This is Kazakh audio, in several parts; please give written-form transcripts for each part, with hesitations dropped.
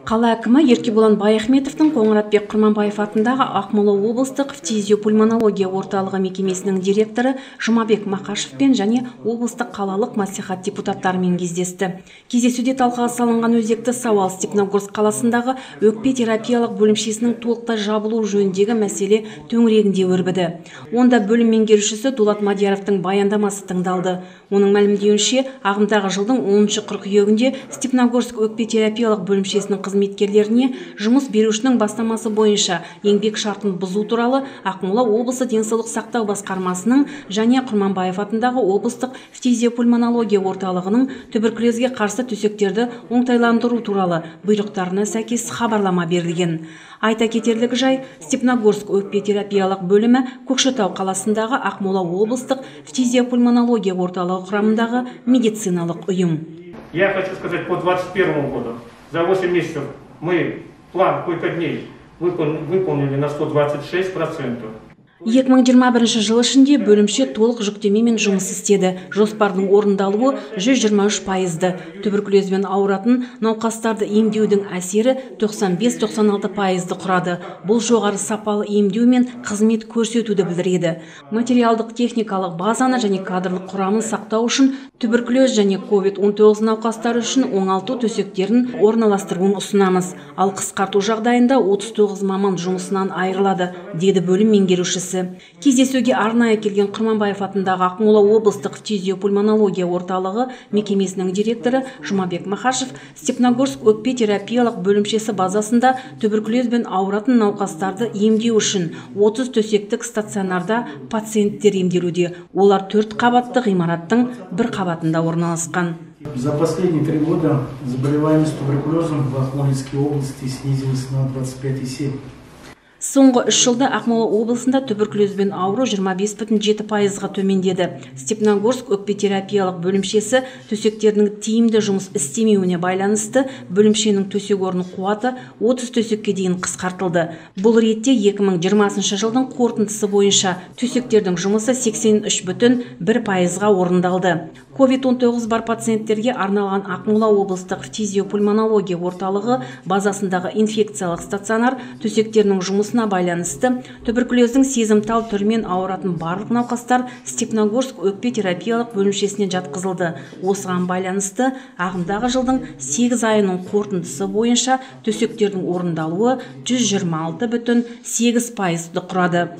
Қала әкімі Еркебұлан Баяхметовтың Қоңыратбек Құрманбаев атындағы Ақмола облыстық фтизиопульмонология орталығы мекемесінің директоры Жұмабек Мақашевпен және облыстық қалалық мәслихат депутаттарымен кездесті. Кездесуде талқыға салынған өзекті сауал Степногорск қаласындағы өкпе терапиялық бөлімшесінің толықтай жабылу жөніндегі мәселе төңірегінде өрбіді. Онда бөлім меңгерушісі Дулат Мадияровтың баяндамасы тыңдалды. Оның мәлімдеуінше, ағымдағы жылдың 10 қыркүйегінде Степногорск өкпе терапиялық бөлімшесінің қызметкерлеріне жұмыс берушінің бастамасы бойынша еңбек шартын бұзу туралы Ақмола облысы денсаулық сақтау басқармасының және Құрманбаев атындағы облыстық фтизиопульмонология орталығының туберкулезге қарсы төсектерді оңтайландыру туралы бұйрықтарына сәйкес хабарлама берілген. Айта кетерлігі жай, Степногорск өкпе терапиялық бөлімі Көкшетау қаласындағы Ақмола облыстық фтизиопульмонология орталығы құрамындағы медициналық ұйым. Я хочу сказать, по 2021 году за 8 месяцев мы план койко-дней выполнили на 126%. 2021 жыл ішінде бөлімше толық жүктемемен жұмыс істеді. Жоспардың орындалуы 123%. Туберкулезбен ауыратын науқастарды емдеудің әсері 95-96% құрады. Бұл жоғары сапалы емдеу мен қызмет көрсетуді білдіреді. Материалдық техникалық базаны және кадрлық құрамын сақтау үшін туберкулез және COVID-19 науқастары үшін оңалту төсектерін орналастыруын ұсынамыз. Ал қысқарту жағдайында 39 маман жұмысынан айырылады, деді бөлім меңгерушісі. Кездесуге арнайы келген Құрманбаев атындағы Ақмола облыстық фтизиопульмонология орталығы мекемесінің директоры Жұмабек Мақашев Степногорск өкпе терапиялық бөлімшесі базасында туберкулезбен ауыратын науқастарды емдеу үшін 30 төсектік стационарда пациенттер емделуде. Олар 4 қабатты ғимараттың 1 қабатында орналасқан. За последние 3 года заболеваемость туберкулезом в Ақмолинской области снизилась на 25,7%. Соңғы 3 жылда Ақмола облысында туберкулезбен ауру 25,7%-ға төмендеді. Степногорск өкпе терапиялық бөлімшесі төсектерінің тиімді жұмыс істемеуіне байланысты бөлімшенің төсек орны қуаты 30 төсекке дейін қысқартылды. Бұл ретте 2020 жылдың қорытындысы бойынша төсектердің жұмысы 83,1%-ға орындалды. COVID-19 бар пациенттерге арналған Ақмола облыстық фтизиопульмонология орталығы базасындағы инфекциялық стационар төсектерінің жұмысына байланысты туберкулездің сезімтал түрімен ауыратын барлық науқастар Степногорск өкпе терапиялық бөлімшесіне жатқызылды. Осыған байланысты ағымдағы жылдың 8 айының қорытындысы бойынша төсектердің орындалуы 126,8%-ды құрады.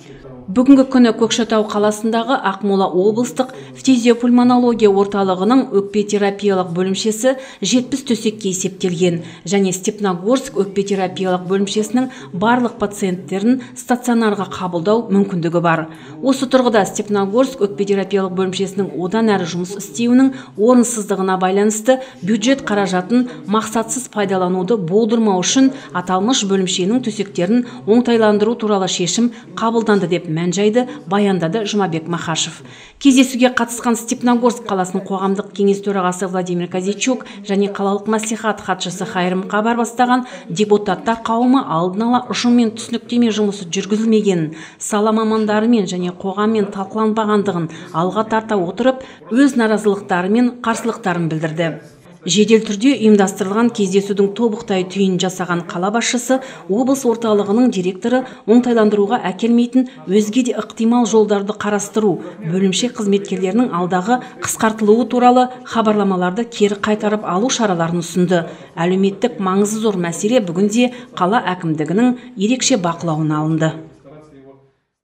Бүгінгі күні Көкшетау қаласындағы Ақмола облыстық фтизиопульмонология орталығының өкпе терапиялық бөлімшесі 70 төсекке есептелген және Степногорск өкпе терапиялық бөлімшесінің барлық пациенттерін стационарға қабылдау мүмкіндігі бар. Осы тұрғыда Степногорск өкпе терапиялық бөлімшесінің одан әрі жұмыс істеуінің орынсыздығына байланысты бюджет қаражатын мақсатсыз пайдалануды болдырмау үшін аталмыш бөлімшенің төсектерін оңтайландыру туралы шешім қабылданды деп мән-жайды баяндады Жұмабек Мақашев. Кездесуге қатысқан Степногорск қаласының қоғамдық кеңес төрағасы Владимир Козичук және қалалық мәслихат хатшысы Хайрым Қабар бастаған депутаттар қауымы алдын ала ұжыммен түсініктеме жұмысы жүргізілмегенін, сала мамандарымен және қоғаммен талқыланбағандығын алға тарта отырып, өз наразылықтары мен қарсылықтарын білдірді. Жедел түрде ұйымдастырылған кездесудің тобықтай түйін жасаған қала басшысы облыс орталығының директоры оңтайландыруға әкелмейтін өзге де ықтимал жолдарды қарастыру, бөлімше қызметкерлерінің алдағы қысқартылуы туралы хабарламаларды кері қайтарып алу шараларын ұсынды. Әлеуметтік маңызы зор мәселе бүгінде қала әкімдігінің ерекше бақылауына алынды.